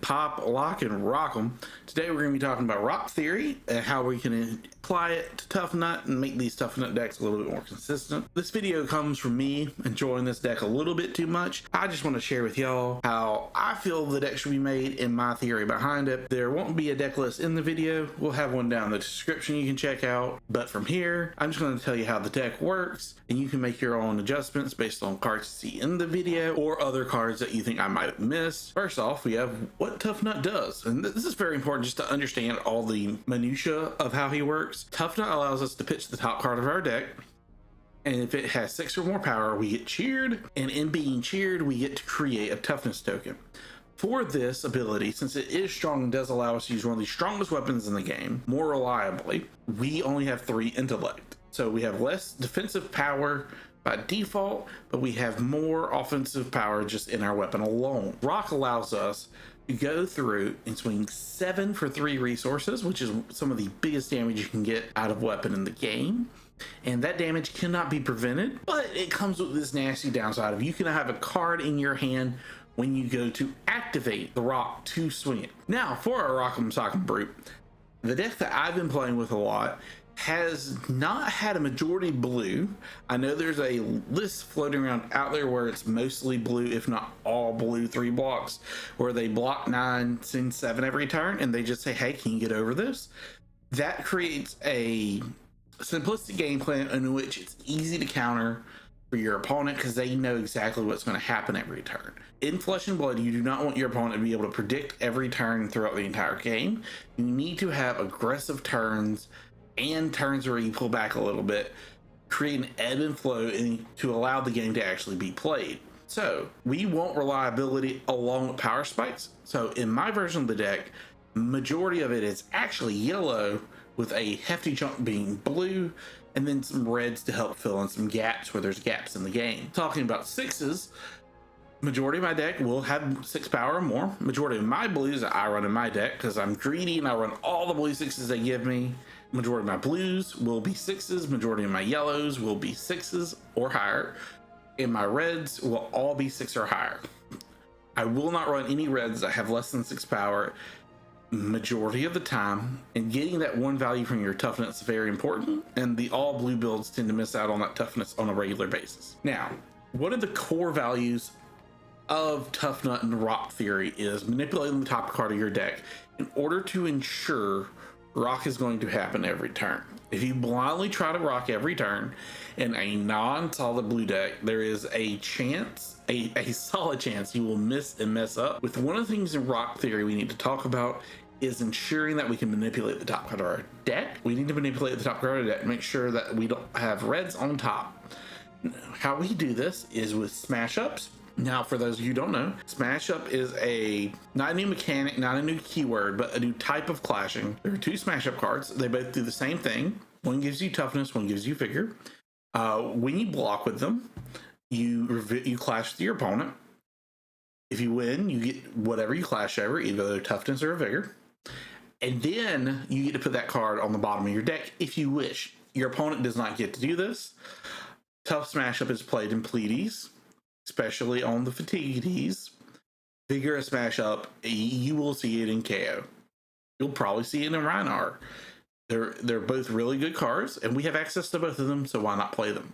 pop, lock, and rock them. Today we're going to be talking about Rok Theory and how we can apply it to Tough Nut and make these Tough Nut decks a little bit more consistent. This video comes from me enjoying this deck a little bit too much. I just want to share with y'all how I feel the deck should be made and my theory behind it. There won't be a deck list in the video. We'll have one down in the description you can check out. But from here, I'm just going to tell you how the deck works, and you can make your own adjustments based on cards you see in the video or other cards that you think I might have missed. First off, we have what Tough Nut does, and this is very important just to understand all the minutia of how he works. Tough Nut allows us to pitch the top card of our deck, and if it has 6 or more power, we get cheered, and in being cheered, we get to create a toughness token. For this ability, since it is strong and does allow us to use one of the strongest weapons in the game more reliably, we only have 3 intellect. So we have less defensive power by default, but we have more offensive power just in our weapon alone. Rok allows us to go through and swing 7 for 3 resources, which is some of the biggest damage you can get out of weapon in the game. And that damage cannot be prevented, but it comes with this nasty downside of you can have a card in your hand when you go to activate the Rok to swing it. Now, for our Rock'em Sock'em Brute, the deck that I've been playing with a lot has not had a majority blue. I know there's a list floating around out there where it's mostly blue, if not all blue 3 blocks, where they block 9, send 7 every turn, and they just say, hey, can you get over this? That creates a simplistic game plan in which it's easy to counter for your opponent because they know exactly what's going to happen every turn. In Flesh and Blood, you do not want your opponent to be able to predict every turn throughout the entire game. You need to have aggressive turns and turns where you pull back a little bit, create an ebb and flow to allow the game to actually be played. So we want reliability along with power spikes. So in my version of the deck, majority of it is actually yellow with a hefty chunk being blue, and then some reds to help fill in some gaps where there's gaps in the game. Talking about 6s, majority of my deck will have 6 power or more. Majority of my blues that I run in my deck, because I'm greedy and I run all the blue 6s they give me. Majority of my blues will be 6s. Majority of my yellows will be 6s or higher. And my reds will all be 6 or higher. I will not run any reds that have less than 6 power majority of the time, and getting that 1 value from your toughness is very important, and the all blue builds tend to miss out on that toughness on a regular basis. Now, one of the core values of Tough Nut and Rok Theory is manipulating the top card of your deck in order to ensure Rok is going to happen every turn. If you blindly try to Rok every turn in a non-solid blue deck, there is a chance, a solid chance you will miss and mess up. With one of the things in Rok Theory we need to talk about is ensuring that we can manipulate the top card of our deck. We need to manipulate the top card of the deck, make sure that we don't have reds on top. How we do this is with smash ups. Now, for those of you who don't know, Smash Up is not a new mechanic, not a new keyword, but a new type of clashing. There are 2 Smash Up cards. They both do the same thing. One gives you toughness, one gives you vigor. When you block with them, you clash with your opponent. If you win, you get whatever you clash over, either a toughness or a vigor. And then you get to put that card on the bottom of your deck if you wish. Your opponent does not get to do this. Tough Smash Up is played in Pleiades, especially on the Fatigues. Vigorous Smash Up, you will see it in KO. You'll probably see it in Rhinar. They're both really good cards, and we have access to both of them, so why not play them?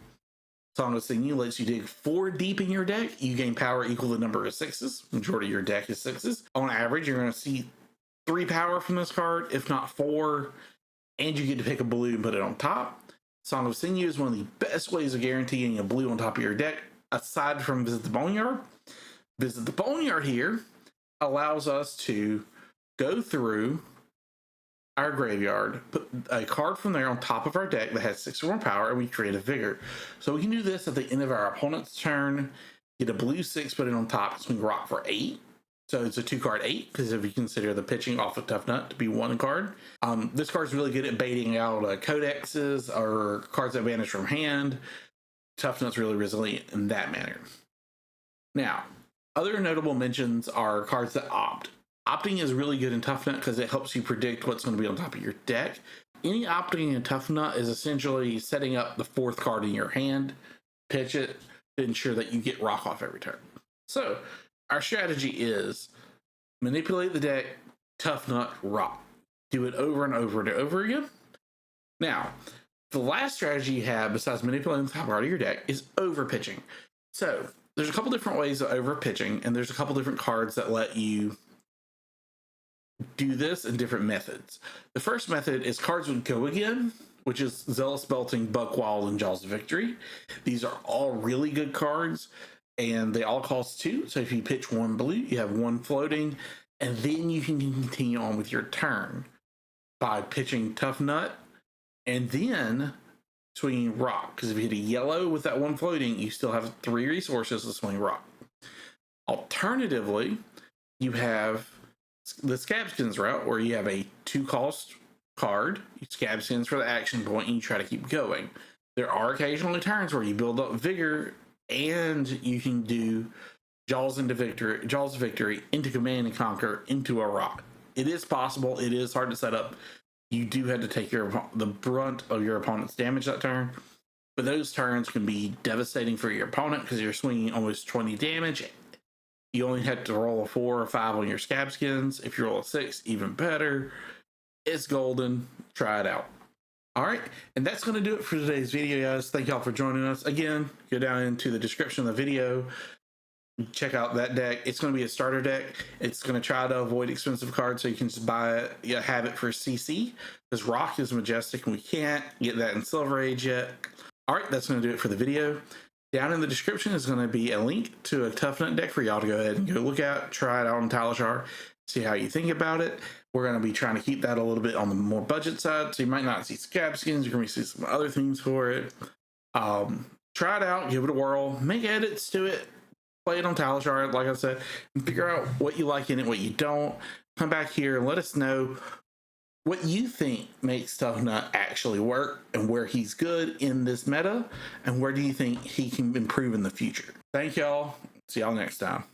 Song of Sinew lets you dig 4 deep in your deck. You gain power equal to the number of 6s. Majority of your deck is 6s. On average, you're going to see 3 power from this card, if not 4, and you get to pick a blue and put it on top. Song of Sinew is one of the best ways of guaranteeing a blue on top of your deck, aside from Visit the Boneyard. Visit the Boneyard here allows us to go through our graveyard, put a card from there on top of our deck that has 6 or more power, and we create a vigor. So we can do this at the end of our opponent's turn, get a blue 6, put it on top, swing Rok for 8. So it's a 2-card 8, because if you consider the pitching off of Tough Nut to be 1 card. This card's really good at baiting out codexes or cards that vanish from hand. Tough Nut's really resilient in that manner. Now, other notable mentions are cards that opt. Opting is really good in Tough Nut because it helps you predict what's going to be on top of your deck. Any opting in Tough Nut is essentially setting up the 4th card in your hand, pitch it, to ensure that you get Rok off every turn. So our strategy is manipulate the deck, Tough Nut, Rock. Do it over and over and over again. Now, the last strategy you have besides manipulating the top part of your deck is over pitching. So there's a couple different ways of over pitching, and there's a couple different cards that let you do this in different methods. The first method is cards with Go Again, which is Zealous Belting, Buckwild, and Jaws of Victory. These are all really good cards, and they all cost 2. So if you pitch 1 blue, you have 1 floating, and then you can continue on with your turn by pitching Tough Nut and then swinging Rock. Because if you hit a yellow with that 1 floating, you still have 3 resources to swing Rock. Alternatively, you have the Scabskins route, where you have a 2-cost card, you Scabskins for the action point, and you try to keep going. There are occasionally turns where you build up vigor, and you can do Jaws of Victory into Command and Conquer into a Rock. It is possible. It is hard to set up. You do have to take the brunt of your opponent's damage that turn, but those turns can be devastating for your opponent because you're swinging almost 20 damage. You only have to roll a 4 or 5 on your Scabskins. If you roll a 6, even better. It's golden. Try it out. All right, and that's going to do it for today's video, guys. Thank y'all for joining us. Again, go down into the description of the video. Check out that deck. It's going to be a starter deck. It's going to try to avoid expensive cards, so you can just buy it, have it for CC. Because Rock is majestic, and we can't get that in Silver Age yet. All right, that's going to do it for the video. Down in the description is going to be a link to a Tough Nut deck for y'all to go ahead and go look at, try it out on Talishar, see how you think about it. We're going to be trying to keep that a little bit on the more budget side, so you might not see Scabskins. You're going to see some other things for it. Try it out, give it a whirl, make edits to it, play it on Talishar, like I said, and figure out what you like in it, what you don't. Come back here and let us know what you think makes Tough Nut actually work, and where he's good in this meta, and where do you think he can improve in the future. Thank y'all. See y'all next time.